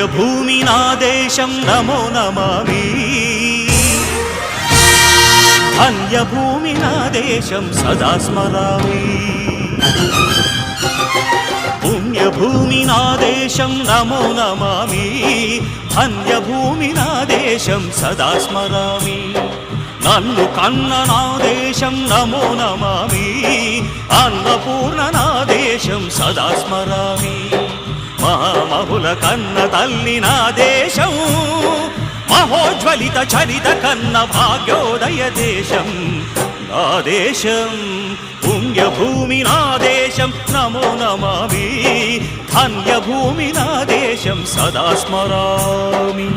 ధన్యభూమి నా దేశం నమో నమామి ధన్యభూమి నా దేశం సదా స్మరామి పుణ్యభూమి నా దేశం నమో నమామి ధన్యభూమి నా దేశం సదా స్మరామి నన్ను కన్న నా దేశం నమో నమామి అన్నపూర్ణ నా దేశం సదా స్మరామి మహామహుల కన్న తల్లి నా దేశం మహోజ్వలిత చరిత కన్న భాగ్యోదయ దేశం నా దేశం పుణ్యభూమి నా దేశం నమో నమామి ధన్యభూమి నా దేశం సదా స్మరామి